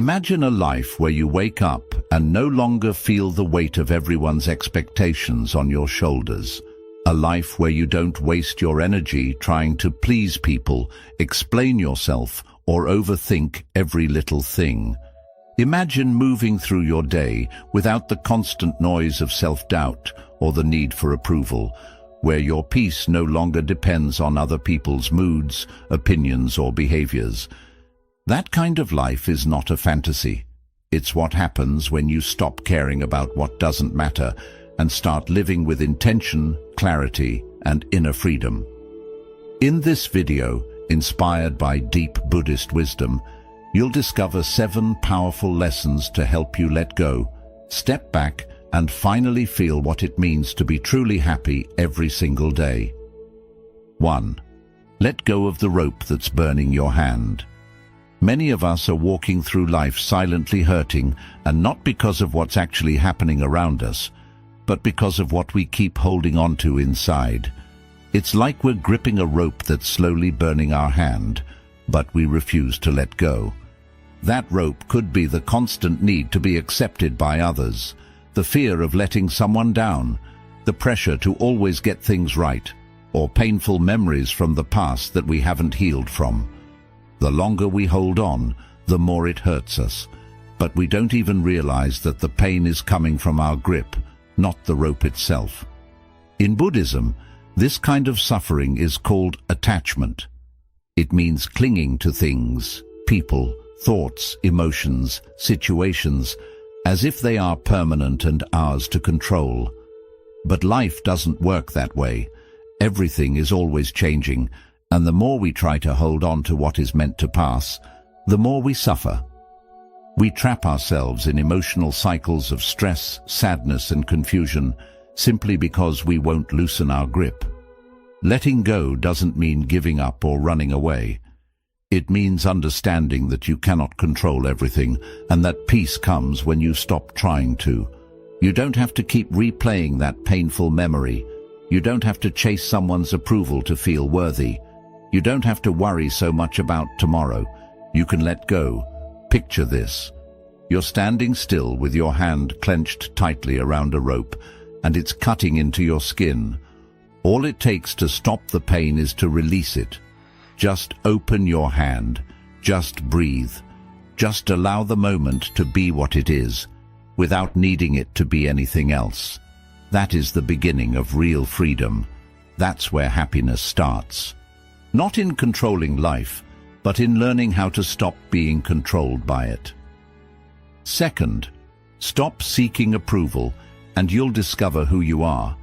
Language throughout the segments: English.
Imagine a life where you wake up and no longer feel the weight of everyone's expectations on your shoulders. A life where you don't waste your energy trying to please people, explain yourself, or overthink every little thing. Imagine moving through your day without the constant noise of self-doubt or the need for approval, where your peace no longer depends on other people's moods, opinions, or behaviors. That kind of life is not a fantasy. It's what happens when you stop caring about what doesn't matter and start living with intention, clarity, and inner freedom. In this video, inspired by deep Buddhist wisdom, you'll discover 7 powerful lessons to help you let go, step back, and finally feel what it means to be truly happy every single day. 1. Let go of the rope that's burning your hand. Many of us are walking through life silently hurting, and not because of what's actually happening around us, but because of what we keep holding on to inside. It's like we're gripping a rope that's slowly burning our hand, but we refuse to let go. That rope could be the constant need to be accepted by others, the fear of letting someone down, the pressure to always get things right, or painful memories from the past that we haven't healed from. The longer we hold on, the more it hurts us, but we don't even realize that the pain is coming from our grip, not the rope itself. In Buddhism, this kind of suffering is called attachment. It means clinging to things, people, thoughts, emotions, situations, as if they are permanent and ours to control. But life doesn't work that way. Everything is always changing, and the more we try to hold on to what is meant to pass, the more we suffer. We trap ourselves in emotional cycles of stress, sadness, and confusion simply because we won't loosen our grip. Letting go doesn't mean giving up or running away. It means understanding that you cannot control everything, and that peace comes when you stop trying to. You don't have to keep replaying that painful memory. You don't have to chase someone's approval to feel worthy. You don't have to worry so much about tomorrow. You can let go. Picture this. You're standing still with your hand clenched tightly around a rope, and it's cutting into your skin. All it takes to stop the pain is to release it. Just open your hand. Just breathe. Just allow the moment to be what it is, without needing it to be anything else. That is the beginning of real freedom. That's where happiness starts. Not in controlling life, but in learning how to stop being controlled by it. Second, stop seeking approval, and you'll discover who you are.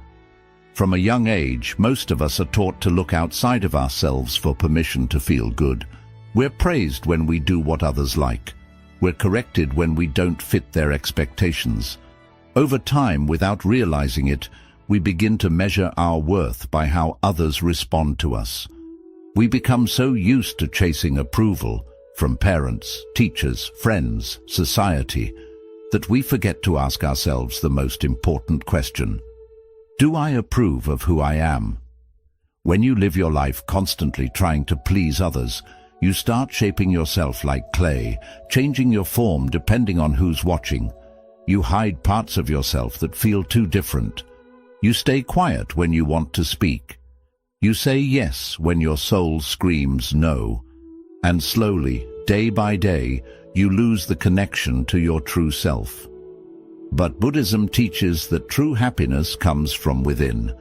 From a young age, most of us are taught to look outside of ourselves for permission to feel good. We're praised when we do what others like. We're corrected when we don't fit their expectations. Over time, without realizing it, we begin to measure our worth by how others respond to us. We become so used to chasing approval from parents, teachers, friends, society, that we forget to ask ourselves the most important question. Do I approve of who I am? When you live your life constantly trying to please others, you start shaping yourself like clay, changing your form depending on who's watching. You hide parts of yourself that feel too different. You stay quiet when you want to speak. You say yes when your soul screams no. And slowly, day by day, you lose the connection to your true self. But Buddhism teaches that true happiness comes from within,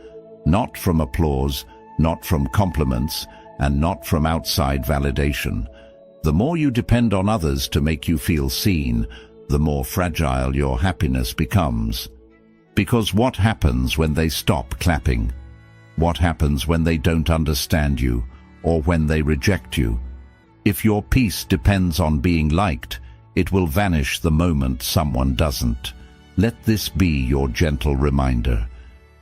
not from applause, not from compliments, and not from outside validation. The more you depend on others to make you feel seen, the more fragile your happiness becomes. Because what happens when they stop clapping? What happens when they don't understand you, or when they reject you? If your peace depends on being liked, it will vanish the moment someone doesn't. Let this be your gentle reminder.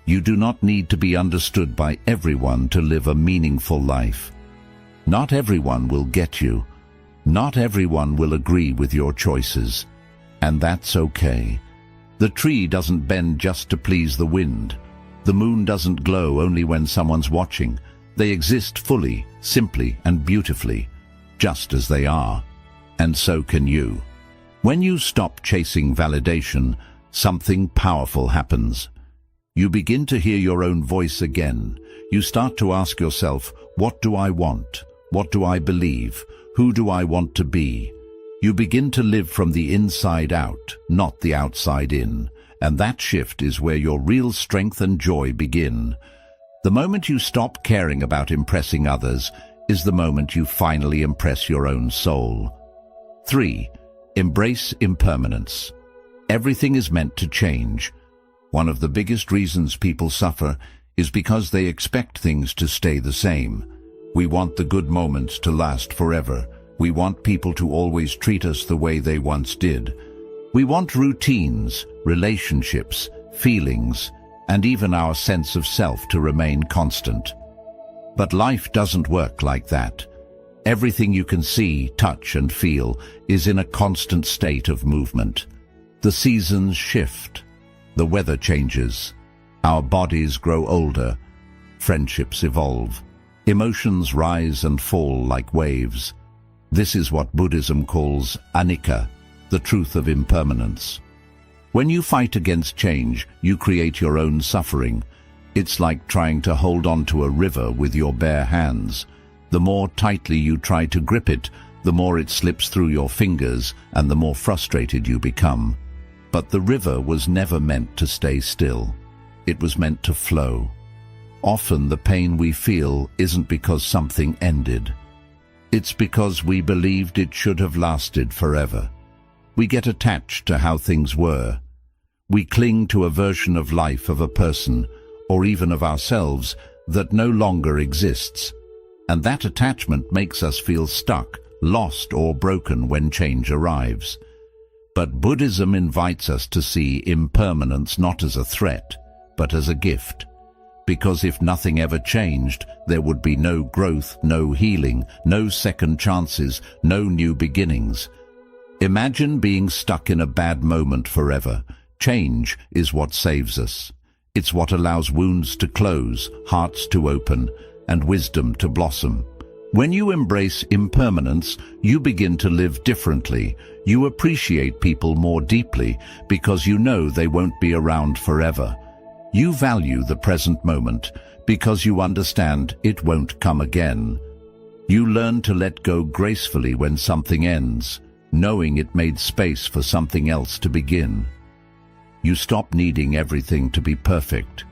You do not need to be understood by everyone to live a meaningful life. Not everyone will get you. Not everyone will agree with your choices. And that's okay. The tree doesn't bend just to please the wind. The moon doesn't glow only when someone's watching. They exist fully, simply, and beautifully, just as they are. And so can you. When you stop chasing validation, something powerful happens. You begin to hear your own voice again. You start to ask yourself, what do I want? What do I believe? Who do I want to be? You begin to live from the inside out, not the outside in. And that shift is where your real strength and joy begin. The moment you stop caring about impressing others is the moment you finally impress your own soul. 3. Embrace impermanence. Everything is meant to change. One of the biggest reasons people suffer is because they expect things to stay the same. We want the good moments to last forever. We want people to always treat us the way they once did. We want routines, relationships, feelings, and even our sense of self to remain constant. But life doesn't work like that. Everything you can see, touch, and feel is in a constant state of movement. The seasons shift. The weather changes. Our bodies grow older. Friendships evolve. Emotions rise and fall like waves. This is what Buddhism calls anicca, the truth of impermanence. When you fight against change, you create your own suffering. It's like trying to hold on to a river with your bare hands. The more tightly you try to grip it, the more it slips through your fingers and the more frustrated you become. But the river was never meant to stay still. It was meant to flow. Often the pain we feel isn't because something ended. It's because we believed it should have lasted forever. We get attached to how things were. We cling to a version of life, of a person, or even of ourselves that no longer exists. And that attachment makes us feel stuck, lost, or broken when change arrives. But Buddhism invites us to see impermanence not as a threat, but as a gift. Because if nothing ever changed, there would be no growth, no healing, no second chances, no new beginnings. Imagine being stuck in a bad moment forever. Change is what saves us. It's what allows wounds to close, hearts to open, and wisdom to blossom. When you embrace impermanence, you begin to live differently. You appreciate people more deeply because you know they won't be around forever. You value the present moment because you understand it won't come again. You learn to let go gracefully when something ends, knowing it made space for something else to begin. You stop needing everything to be perfect,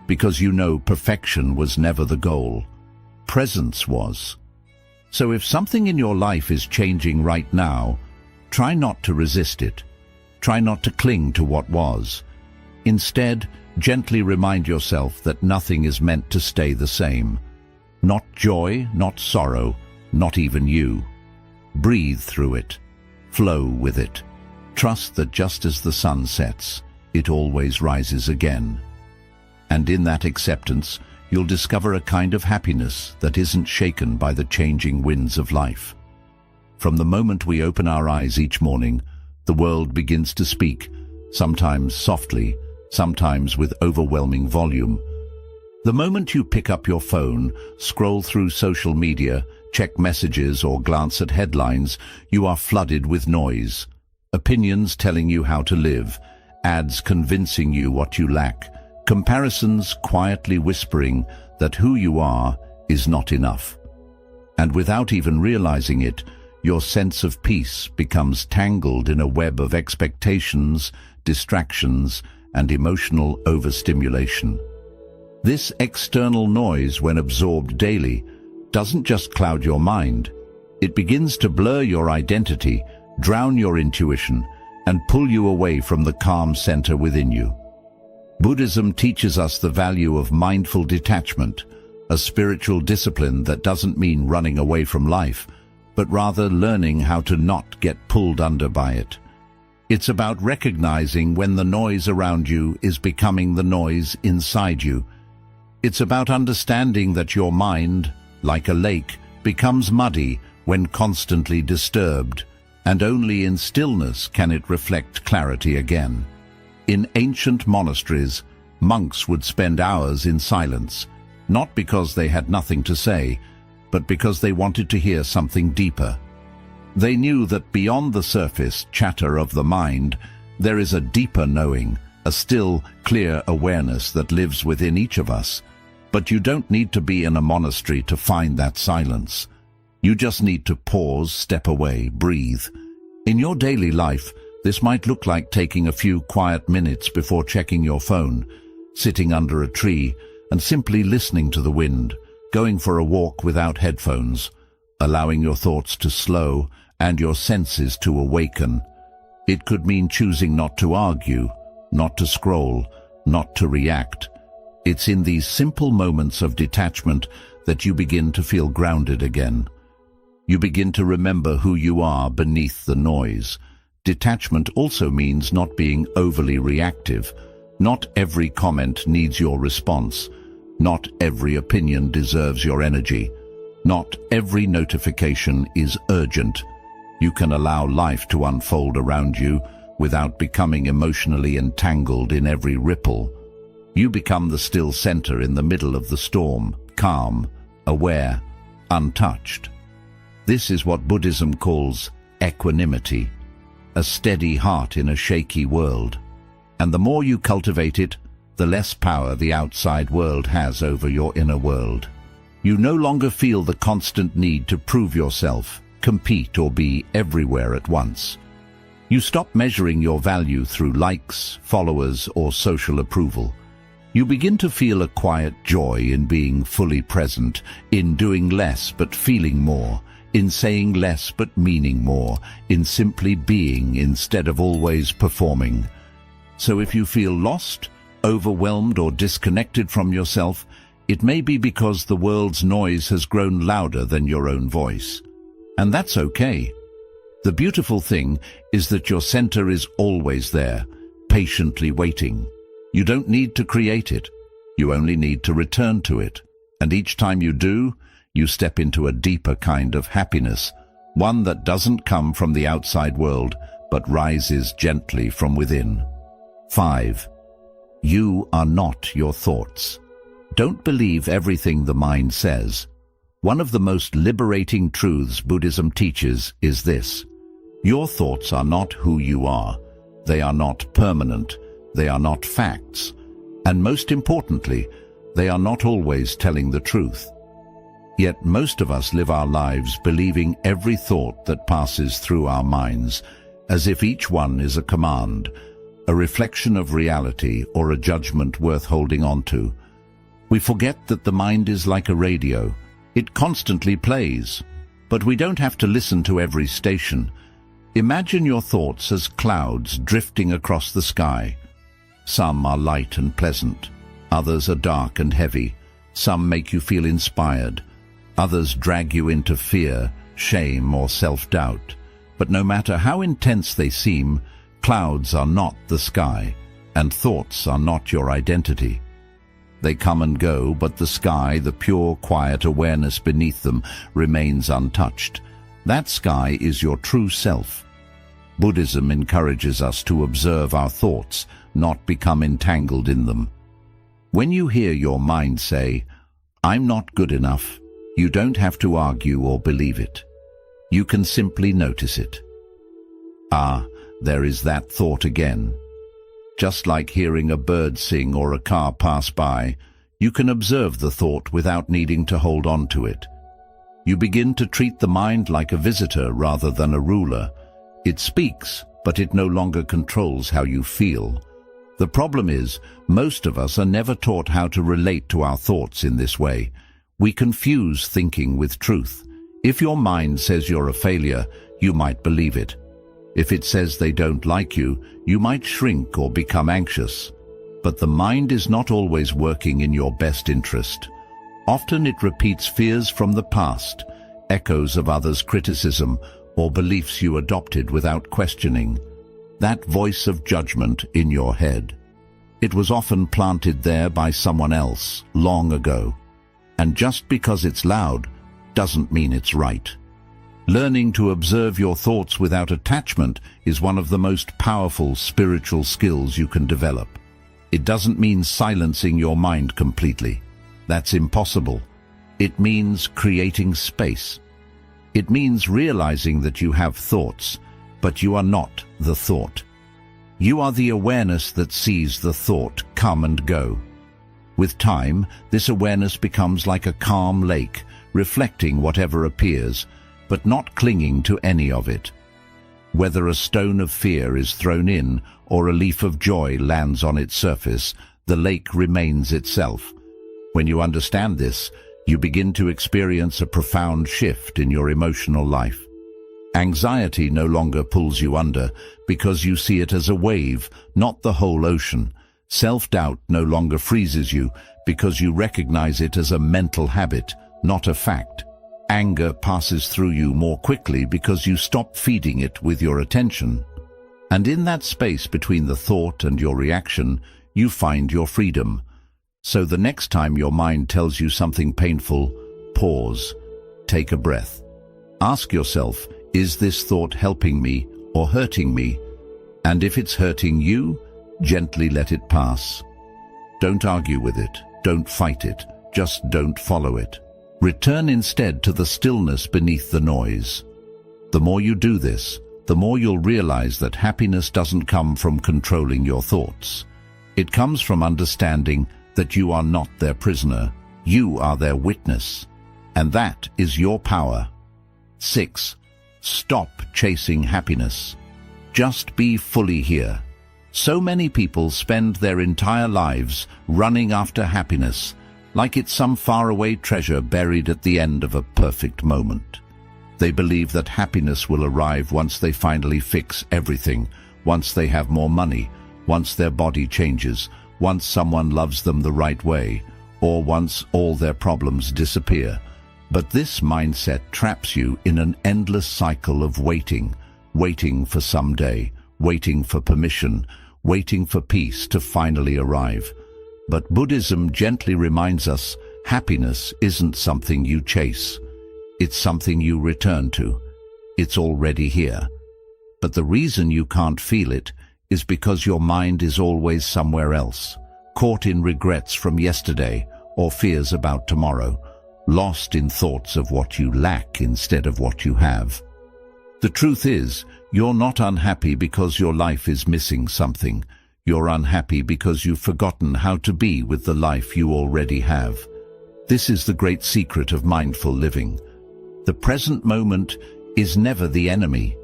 because you know perfection was never the goal. Presence was. So if something in your life is changing right now, try not to resist it. Try not to cling to what was. Instead, gently remind yourself that nothing is meant to stay the same. Not joy, not sorrow, not even you. Breathe through it. Flow with it. Trust that just as the sun sets, it always rises again. And in that acceptance, you'll discover a kind of happiness that isn't shaken by the changing winds of life. From the moment we open our eyes each morning, the world begins to speak, sometimes softly, sometimes with overwhelming volume. The moment you pick up your phone, scroll through social media, check messages or glance at headlines, you are flooded with noise. Opinions telling you how to live, ads convincing you what you lack, comparisons quietly whispering that who you are is not enough. And without even realizing it, your sense of peace becomes tangled in a web of expectations, distractions, and emotional overstimulation. This external noise, when absorbed daily, doesn't just cloud your mind. It begins to blur your identity, drown your intuition, and pull you away from the calm center within you. Buddhism teaches us the value of mindful detachment, a spiritual discipline that doesn't mean running away from life, but rather learning how to not get pulled under by it. It's about recognizing when the noise around you is becoming the noise inside you. It's about understanding that your mind, like a lake, becomes muddy when constantly disturbed, and only in stillness can it reflect clarity again. In ancient monasteries, monks would spend hours in silence, not because they had nothing to say, but because they wanted to hear something deeper. They knew that beyond the surface chatter of the mind, there is a deeper knowing, a still, clear awareness that lives within each of us. But you don't need to be in a monastery to find that silence. You just need to pause, step away, breathe. In your daily life, this might look like taking a few quiet minutes before checking your phone, sitting under a tree and simply listening to the wind, going for a walk without headphones, allowing your thoughts to slow and your senses to awaken. It could mean choosing not to argue, not to scroll, not to react. It's in these simple moments of detachment that you begin to feel grounded again. You begin to remember who you are beneath the noise. Detachment also means not being overly reactive. Not every comment needs your response. Not every opinion deserves your energy. Not every notification is urgent. You can allow life to unfold around you without becoming emotionally entangled in every ripple. You become the still center in the middle of the storm, calm, aware, untouched. This is what Buddhism calls equanimity, a steady heart in a shaky world. And the more you cultivate it, the less power the outside world has over your inner world. You no longer feel the constant need to prove yourself, compete, or be everywhere at once. You stop measuring your value through likes, followers, or social approval. You begin to feel a quiet joy in being fully present, in doing less but feeling more, in saying less but meaning more, in simply being instead of always performing. So if you feel lost, overwhelmed, or disconnected from yourself, it may be because the world's noise has grown louder than your own voice. And that's okay. The beautiful thing is that your center is always there, patiently waiting. You don't need to create it. You only need to return to it. And each time you do, you step into a deeper kind of happiness, one that doesn't come from the outside world, but rises gently from within. 5. You are not your thoughts. Don't believe everything the mind says. One of the most liberating truths Buddhism teaches is this: your thoughts are not who you are. They are not permanent. They are not facts. And most importantly, they are not always telling the truth. Yet most of us live our lives believing every thought that passes through our minds, as if each one is a command, a reflection of reality, or a judgment worth holding on to. We forget that the mind is like a radio. It constantly plays, but we don't have to listen to every station. Imagine your thoughts as clouds drifting across the sky. Some are light and pleasant. Others are dark and heavy. Some make you feel inspired. Others drag you into fear, shame, or self-doubt. But no matter how intense they seem, clouds are not the sky, and thoughts are not your identity. They come and go, but the sky, the pure, quiet awareness beneath them, remains untouched. That sky is your true self. Buddhism encourages us to observe our thoughts, not become entangled in them. When you hear your mind say, "I'm not good enough," you don't have to argue or believe it. You can simply notice it. Ah, there is that thought again. Just like hearing a bird sing or a car pass by, you can observe the thought without needing to hold on to it. You begin to treat the mind like a visitor rather than a ruler. It speaks, but it no longer controls how you feel. The problem is, most of us are never taught how to relate to our thoughts in this way. We confuse thinking with truth. If your mind says you're a failure, you might believe it. If it says they don't like you, you might shrink or become anxious. But the mind is not always working in your best interest. Often it repeats fears from the past, echoes of others' criticism, or beliefs you adopted without questioning. That voice of judgment in your head. It was often planted there by someone else, long ago. And just because it's loud, doesn't mean it's right. Learning to observe your thoughts without attachment is one of the most powerful spiritual skills you can develop. It doesn't mean silencing your mind completely. That's impossible. It means creating space. It means realizing that you have thoughts, but you are not the thought. You are the awareness that sees the thought come and go. With time, this awareness becomes like a calm lake, reflecting whatever appears, but not clinging to any of it. Whether a stone of fear is thrown in or a leaf of joy lands on its surface, the lake remains itself. When you understand this, you begin to experience a profound shift in your emotional life. Anxiety no longer pulls you under because you see it as a wave, not the whole ocean. Self-doubt no longer freezes you because you recognize it as a mental habit, not a fact. Anger passes through you more quickly because you stop feeding it with your attention. And in that space between the thought and your reaction, you find your freedom. So the next time your mind tells you something painful, pause, take a breath. Ask yourself, is this thought helping me or hurting me? And if it's hurting you, gently let it pass. Don't argue with it, don't fight it, just don't follow it. Return instead to the stillness beneath the noise. The more you do this, the more you'll realize that happiness doesn't come from controlling your thoughts. It comes from understanding that you are not their prisoner, you are their witness. And that is your power. 6. Stop chasing happiness. Just be fully here. So many people spend their entire lives running after happiness, like it's some faraway treasure buried at the end of a perfect moment. They believe that happiness will arrive once they finally fix everything, once they have more money, once their body changes, once someone loves them the right way, or once all their problems disappear. But this mindset traps you in an endless cycle of waiting for someday, waiting for permission, waiting for peace to finally arrive. But Buddhism gently reminds us, happiness isn't something you chase. It's something you return to. It's already here. But the reason you can't feel it is because your mind is always somewhere else, caught in regrets from yesterday or fears about tomorrow, lost in thoughts of what you lack instead of what you have. The truth is, you're not unhappy because your life is missing something. You're unhappy because you've forgotten how to be with the life you already have. This is the great secret of mindful living. The present moment is never the enemy.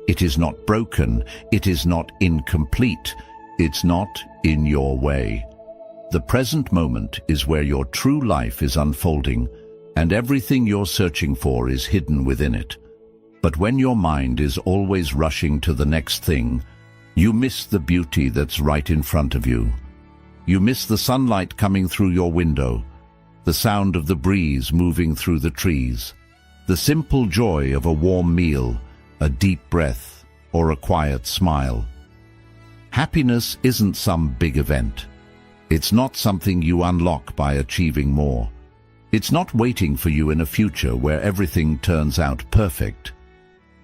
It is not broken. It is not incomplete. It's not in your way. The present moment is where your true life is unfolding, and everything you're searching for is hidden within it. But when your mind is always rushing to the next thing, you miss the beauty that's right in front of you. You miss the sunlight coming through your window, the sound of the breeze moving through the trees, the simple joy of a warm meal, a deep breath, or a quiet smile. Happiness isn't some big event. It's not something you unlock by achieving more. It's not waiting for you in a future where everything turns out perfect.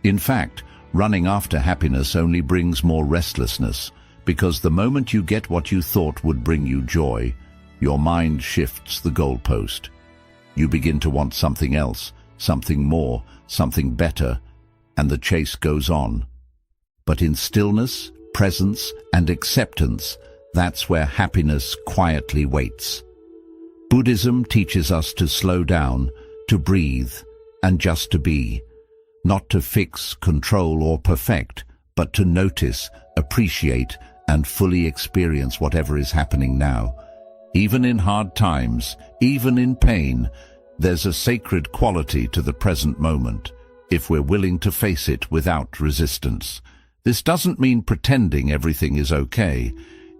In fact, running after happiness only brings more restlessness, because the moment you get what you thought would bring you joy, your mind shifts the goalpost. You begin to want something else, something more, something better, and the chase goes on. But in stillness, presence, and acceptance, that's where happiness quietly waits. Buddhism teaches us to slow down, to breathe, and just to be. Not to fix, control, or perfect, but to notice, appreciate, and fully experience whatever is happening now. Even in hard times, even in pain, there's a sacred quality to the present moment, if we're willing to face it without resistance. This doesn't mean pretending everything is okay.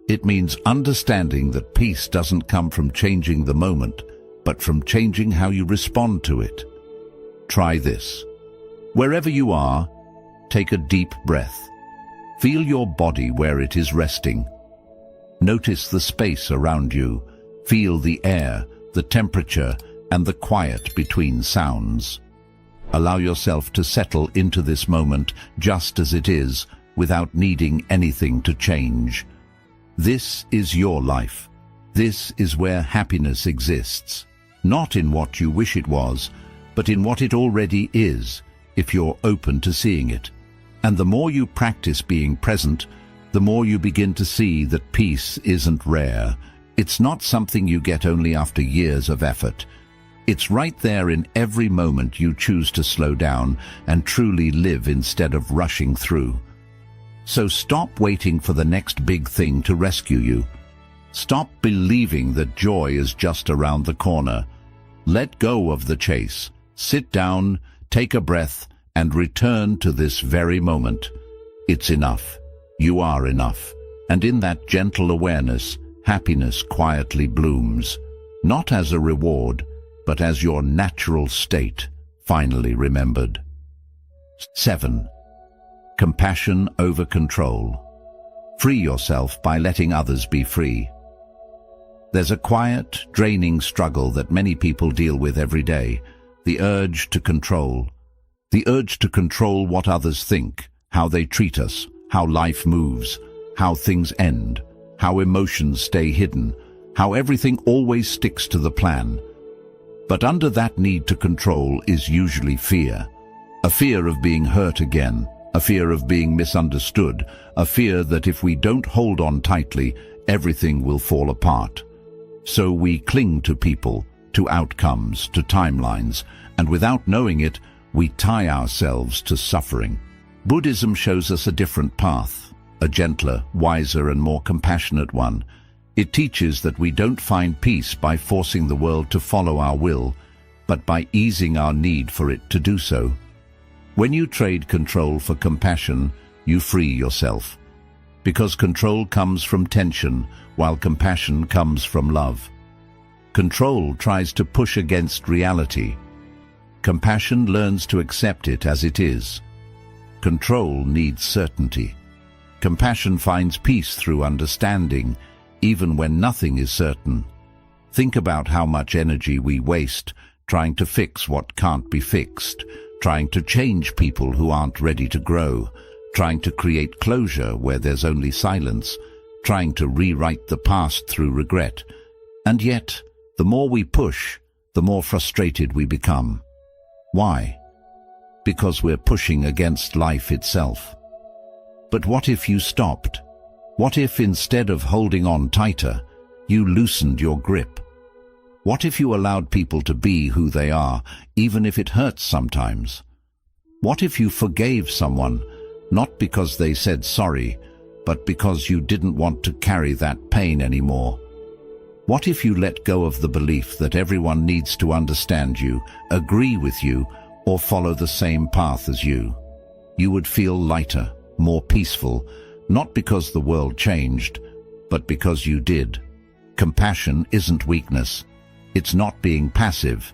It means understanding that peace doesn't come from changing the moment, but from changing how you respond to it. Try this. Wherever you are, take a deep breath. Feel your body where it is resting. Notice the space around you. Feel the air, the temperature, and the quiet between sounds. Allow yourself to settle into this moment just as it is, without needing anything to change. This is your life. This is where happiness exists. Not in what you wish it was, but in what it already is, if you're open to seeing it. And the more you practice being present, the more you begin to see that peace isn't rare. It's not something you get only after years of effort. It's right there in every moment you choose to slow down and truly live instead of rushing through. So stop waiting for the next big thing to rescue you. Stop believing that joy is just around the corner. Let go of the chase. Sit down, take a breath, and return to this very moment. It's enough. You are enough. And in that gentle awareness, happiness quietly blooms, not as a reward, but as your natural state, finally remembered. 7. Compassion over control. Free yourself by letting others be free. There's a quiet, draining struggle that many people deal with every day, the urge to control. The urge to control what others think, how they treat us, how life moves, how things end, how emotions stay hidden, how everything always sticks to the plan. But under that need to control is usually fear. A fear of being hurt again, a fear of being misunderstood, a fear that if we don't hold on tightly, everything will fall apart. So we cling to people, to outcomes, to timelines, and without knowing it, we tie ourselves to suffering. Buddhism shows us a different path, a gentler, wiser, and more compassionate one. It teaches that we don't find peace by forcing the world to follow our will, but by easing our need for it to do so. When you trade control for compassion, you free yourself. Because control comes from tension, while compassion comes from love. Control tries to push against reality. Compassion learns to accept it as it is. Control needs certainty. Compassion finds peace through understanding, even when nothing is certain. Think about how much energy we waste trying to fix what can't be fixed, trying to change people who aren't ready to grow, trying to create closure where there's only silence, trying to rewrite the past through regret. And yet, the more we push, the more frustrated we become. Why? Because we're pushing against life itself. But what if you stopped? What if instead of holding on tighter, you loosened your grip? What if you allowed people to be who they are, even if it hurts sometimes? What if you forgave someone, not because they said sorry, but because you didn't want to carry that pain anymore? What if you let go of the belief that everyone needs to understand you, agree with you, or follow the same path as you? You would feel lighter, more peaceful, not because the world changed, but because you did. Compassion isn't weakness. It's not being passive.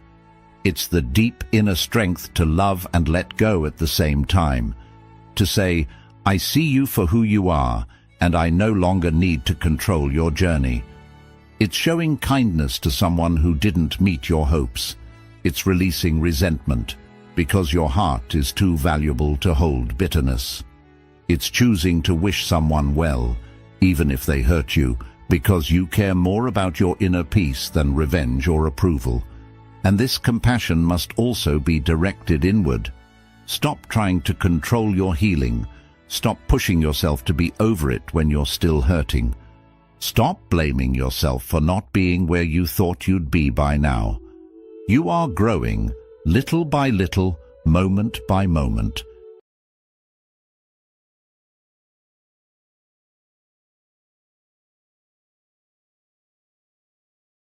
It's the deep inner strength to love and let go at the same time. To say, I see you for who you are, and I no longer need to control your journey. It's showing kindness to someone who didn't meet your hopes. It's releasing resentment, because your heart is too valuable to hold bitterness. It's choosing to wish someone well, even if they hurt you, because you care more about your inner peace than revenge or approval. And this compassion must also be directed inward. Stop trying to control your healing. Stop pushing yourself to be over it when you're still hurting. Stop blaming yourself for not being where you thought you'd be by now. You are growing, little by little, moment by moment.